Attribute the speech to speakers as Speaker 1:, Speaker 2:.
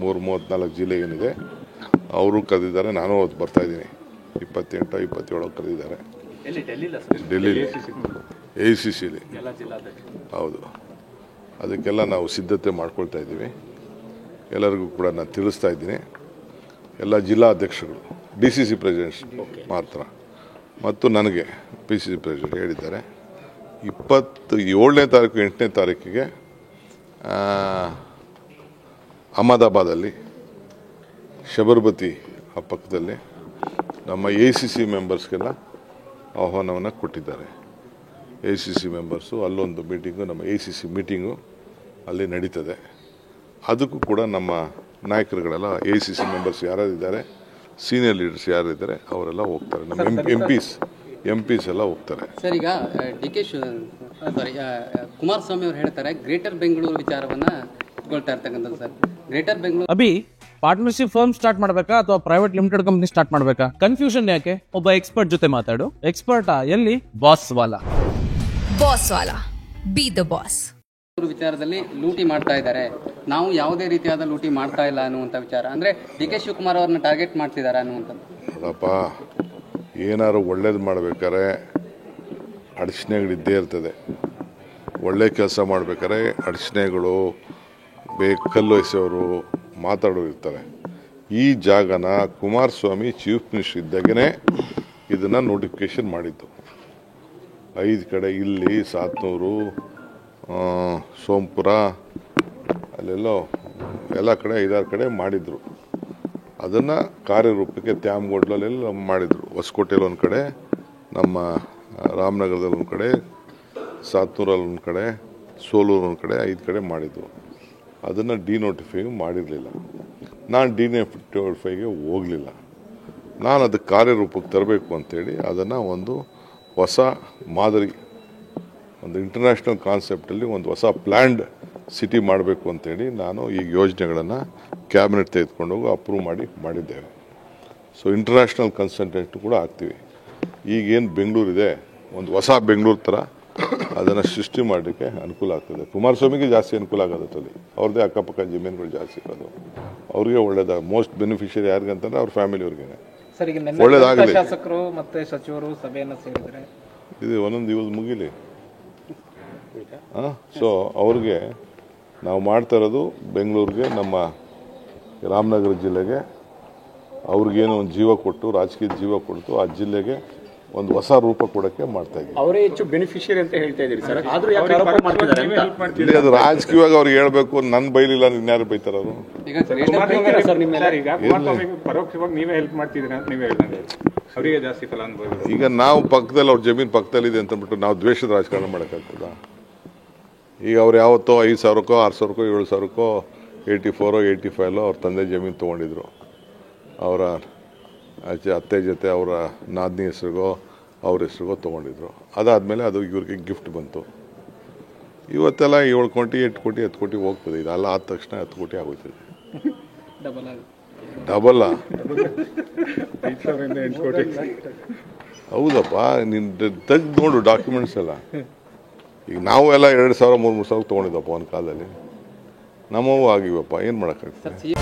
Speaker 1: 34 ಜಿಲ್ಲೆ ಏನಿದೆ ಅವರು ಕರೆದಿದ್ದಾರೆ. ನಾನು ಅವತ್ತು ಬರ್ತಾಯಿದ್ದೀನಿ. 28 27 ಕರೆದಿದ್ದಾರೆ. ಡೆಲ್ಲಿಲಿ ACCಲಿ. ಹೌದು, ಅದಕ್ಕೆಲ್ಲ ನಾವು ಸಿದ್ಧತೆ ಮಾಡ್ಕೊಳ್ತಾ ಇದ್ದೀವಿ. ಎಲ್ಲರಿಗೂ ಕೂಡ ನಾನು ತಿಳಿಸ್ತಾ ಇದ್ದೀನಿ. ಎಲ್ಲ ಜಿಲ್ಲಾ ಅಧ್ಯಕ್ಷಗಳು, DCC ಪ್ರೆಸಿಡೆಂಟ್ಸ್ ಮಾತ್ರ ಮತ್ತು ನನಗೆ PCC ಪ್ರೆಸಿಡೆಂಟ್ ಹೇಳಿದ್ದಾರೆ 27ನೇ ತಾರೀಕು 8ನೇ ತಾರೀಕಿಗೆ ಅಹಮದಾಬಾದಲ್ಲಿ ಶಬರ್ಮತಿ ಆ ಪಕ್ಕದಲ್ಲಿ ನಮ್ಮ ACC ಮೆಂಬರ್ಸ್ಗೆಲ್ಲ ಆಹ್ವಾನವನ್ನು ಕೊಟ್ಟಿದ್ದಾರೆ. ACC ಮೆಂಬರ್ಸು ಅಲ್ಲೊಂದು ಮೀಟಿಂಗು, ನಮ್ಮ ACC ಮೀಟಿಂಗು ಅಲ್ಲಿ ನಡೀತದೆ. ಅದಕ್ಕೂ ಕೂಡ ನಮ್ಮ ನಾಯಕರುಗಳೆಲ್ಲ ACC ಮೆಂಬರ್ಸ್ ಯಾರ್ಯಾರಿದ್ದಾರೆ, ಸೀನಿಯರ್ ಲೀಡರ್ಸ್ ಯಾರಿದ್ದಾರೆ ಅವರೆಲ್ಲ ಹೋಗ್ತಾರೆ. ನಮ್ಮ MPs ಎಲ್ಲ ಹೋಗ್ತಾರೆ.
Speaker 2: ಸರ್, ಈಗ ಕುಮಾರಸ್ವಾಮಿ ಅವರು ಹೇಳ್ತಾರೆ ಗ್ರೇಟರ್ ಬೆಂಗಳೂರು ವಿಚಾರವನ್ನ ಇಟ್ಕೊಳ್ತಾ ಇರ್ತಕ್ಕಂಥದ್ದು. Sir, greater Bengaluru
Speaker 3: Abhi partnership firm start ಮಾಡಬೇಕಾ ಅಥವಾ ಪ್ರೈವೇಟ್ ಲಿಮಿಟೆಡ್ ಕಂಪನಿ ಸ್ಟಾರ್ಟ್ ಮಾಡಬೇಕಾ? ಕನ್ಫ್ಯೂಷನ್ ಯಾಕೆ? ಒಬ್ಬ ಎಕ್ಸ್ಪರ್ಟ್ ಜೊತೆ ಮಾತಾಡು. ಎಕ್ಸ್ಪರ್ಟಾ? ಎಲ್ಲಿ? Boss Vala
Speaker 4: B the boss.
Speaker 2: ವಿಚಾರದಲ್ಲಿ ಲೂಟಿ ಮಾಡ್ತಾ ಇದ್ದಾರೆ, ನಾವು ಯಾವುದೇ ರೀತಿಯಾದ ಲೂಟಿ ಮಾಡ್ತಾ ಇಲ್ಲ ಅನ್ನುವಂಥ ವಿಚಾರ, ಅಂದ್ರೆ DK ಶಿವಕುಮಾರ್ ಅವ್ರನ್ನ ಟಾರ್ಗೆಟ್ ಮಾಡ್ತಿದ್ದಾರೆ ಅನ್ನುವಂಥದ್ದು.
Speaker 1: ನೋಡಪ್ಪ, ಏನಾದ್ರು ಒಳ್ಳೇದು ಮಾಡ್ಬೇಕಾದ್ರೆ ಅಡಚಣೆಗಳಿದ್ದೇ ಇರ್ತದೆ. ಒಳ್ಳೆ ಕೆಲಸ ಮಾಡ್ಬೇಕಾದ್ರೆ ಅಡಚಣೆಗಳು, ಕಲ್ಲು ಎಸೆಯೋರು, ಮಾತಾಡೋರು ಇರ್ತಾರೆ. ಈ ಜಾಗನ ಕುಮಾರಸ್ವಾಮಿ ಚೀಫ್ ಮಿನಿಸ್ಟರ್ ಇದ್ದಾಗೇ ಇದನ್ನು ನೋಟಿಫಿಕೇಶನ್ ಮಾಡಿದ್ದು. 5 ಕಡೆ, ಇಲ್ಲಿ ಸಾತ್ನೂರು, ಸೋಂಪುರ, ಅಲ್ಲೆಲ್ಲೋ ಎಲ್ಲ ಕಡೆ 5-6 ಕಡೆ ಮಾಡಿದರು. ಅದನ್ನು ಕಾರ್ಯರೂಪಕ್ಕೆ ತ್ಯಾಮಗೋಡ್ಲಲ್ಲೆಲ್ಲ ಮಾಡಿದರು. ಹೊಸಕೋಟೆಯಲ್ಲಿ ಒಂದು ಕಡೆ, ನಮ್ಮ ರಾಮನಗರದಲ್ಲಿ ಒಂದು ಕಡೆ, ಸಾತ್ನೂರಲ್ಲಿ ಒಂದು ಕಡೆ, ಸೋಲೂರು ಒಂದು ಕಡೆ, 5 ಕಡೆ ಮಾಡಿದರು. ಅದನ್ನು ಡಿನೋಟಿಫೈ ಮಾಡಿರಲಿಲ್ಲ. ನಾನು ಡಿನೋಟಿಫೈಗೆ ಹೋಗಲಿಲ್ಲ. ನಾನು ಅದಕ್ಕೆ ಕಾರ್ಯರೂಪಕ್ಕೆ ತರಬೇಕು ಅಂತೇಳಿ ಅದನ್ನು ಒಂದು ಹೊಸ ಮಾದರಿ, ಒಂದು ಇಂಟರ್ನ್ಯಾಷನಲ್ ಕಾನ್ಸೆಪ್ಟಲ್ಲಿ ಒಂದು ಹೊಸ ಪ್ಲ್ಯಾಂಡ್ ಸಿಟಿ ಮಾಡಬೇಕು ಅಂತೇಳಿ ನಾನು ಈ ಯೋಜನೆಗಳನ್ನು ಕ್ಯಾಬಿನೆಟ್ ತೆಗೆದುಕೊಂಡೋಗಿ ಅಪ್ರೂವ್ ಮಾಡಿದ್ದೇವೆ. ಸೊ ಇಂಟರ್ನ್ಯಾಷನಲ್ ಕನ್ಸಲ್ಟೆಂಟ್ ಕೂಡ ಆಗ್ತೀವಿ. ಈಗೇನು ಬೆಂಗಳೂರಿದೆ, ಒಂದು ಹೊಸ ಬೆಂಗಳೂರು ಥರ ಅದನ್ನು ಸೃಷ್ಟಿ ಮಾಡಲಿಕ್ಕೆ ಅನುಕೂಲ ಆಗ್ತದೆ. ಕುಮಾರಸ್ವಾಮಿಗೆ ಜಾಸ್ತಿ ಅನುಕೂಲ ಆಗೋದು. ಅಲ್ಲಿ ಅವ್ರದ್ದೇ ಅಕ್ಕಪಕ್ಕ ಜಮೀನುಗಳು ಜಾಸ್ತಿ ಇರೋದು. ಅವ್ರಿಗೆ ಒಳ್ಳೇದಾಗ ಮೋಸ್ಟ್ ಬೆನಿಫಿಷಿಯರಿ ಯಾರಿಗಂತಂದ್ರೆ ಅವ್ರ ಫ್ಯಾಮಿಲಿಯವ್ರಿಗೆ ಒಳ್ಳೇದಾಗಲಿ.
Speaker 5: ಶಾಸಕರು ಮತ್ತು ಸಚಿವರು ಸಭೆಯನ್ನು ಸೇರಿದರೆ
Speaker 1: ಇದು ಒಂದೊಂದು ದಿವಸ ಮುಗಿಲಿ. ಸೊ ಅವ್ರಿಗೆ ನಾವು ಮಾಡ್ತಾ ಇರೋದು ಬೆಂಗಳೂರಿಗೆ, ನಮ್ಮ ರಾಮನಗರ ಜಿಲ್ಲೆಗೆ ಅವ್ರಿಗೇನು ಒಂದು ಜೀವ ಕೊಟ್ಟು, ರಾಜಕೀಯ ಜೀವ ಕೊಟ್ಟು ಆ ಜಿಲ್ಲೆಗೆ ಒಂದು ಹೊಸ ರೂಪ ಕೊಡೋಕ್ಕೆ ಮಾಡ್ತಾ ಇದ್ದೀವಿ.
Speaker 5: ಅವರೇ ಹೆಚ್ಚು ಬೆನಿಫಿಷಿಯರಿ ಅಂತ ಹೇಳ್ತಾ ಇದ್ದೀರಿ ಸರ್. ಆದರೂ ಯಾಕೆ ಆರೋಪ ಮಾಡ್ತಿದ್ದಾರೆ?
Speaker 1: ಇಲ್ಲಿ ಅದು ರಾಜಕೀಯವಾಗಿ ಅವ್ರಿಗೆ ಹೇಳ್ಬೇಕು. ನನ್ನ ಬೈಲಿಲ್ಲ, ಇನ್ಯಾರು ಬೈತಾರ ಅವರು?
Speaker 5: ಪರೋಕ್ಷವಾಗಿ ನೀವೇ ಹೆಲ್ಪ್ ಮಾಡ್ತಿದ್ದೀರಾ ಅಂತ ನೀವೇ ಹೇಳ್ದಂಗೆ ಅವರಿಗೆ ಜಾಸ್ತಿ ಫಲಾನುಭವಿ.
Speaker 1: ಈಗ ನಾವು ಪಕ್ಕದಲ್ಲಿ, ಅವ್ರ ಜಮೀನು ಪಕ್ಕದಲ್ಲಿದೆ ಅಂತಂದ್ಬಿಟ್ಟು ನಾವು ದ್ವೇಷದ ರಾಜಕಾರಣ ಮಾಡೋಕ್ಕಾಗ್ತದ? ಈಗ ಅವ್ರು ಯಾವತ್ತೋ 5,000ಕ್ಕೋ 6,000ಕ್ಕೋ 7,000ಕ್ಕೋ 84 85 ಅವ್ರ ತಂದೆ ಜಮೀನು ತೊಗೊಂಡಿದ್ರು. ಅವರ ಅತ್ತೆ ಜೊತೆ ಅವರ ನಾದಿನಿ ಹೆಸ್ರಿಗೋ ಅವ್ರ ಹೆಸ್ರಿಗೋ ತೊಗೊಂಡಿದ್ರು. ಅದಾದಮೇಲೆ ಅದು ಇವ್ರಿಗೆ ಗಿಫ್ಟ್ ಬಂತು. ಇವತ್ತೆಲ್ಲ 7 ಕೋಟಿ 8 ಕೋಟಿ 10 ಕೋಟಿ ಹೋಗ್ತದೆ. ಇದೆಲ್ಲ ಆದ ತಕ್ಷಣ 10 ಕೋಟಿ ಆಗೋಯ್ತದೆ. ಡಬಲ್ ಹೌದಪ್ಪ. ನೀನು ತೆಗ್ದು ನೋಡು ಡಾಕ್ಯುಮೆಂಟ್ಸ್ ಎಲ್ಲ. ಈಗ ನಾವು ಎಲ್ಲ 2,000 3,000 ತೊಗೊಂಡಿದ್ದಪ್ಪ ಒಂದು ಕಾಲದಲ್ಲಿ. ನಮ್ಮವು ಆಗಿವಪ್ಪ, ಏನು ಮಾಡೋಕ್ಕಾಗ್ತದೆ?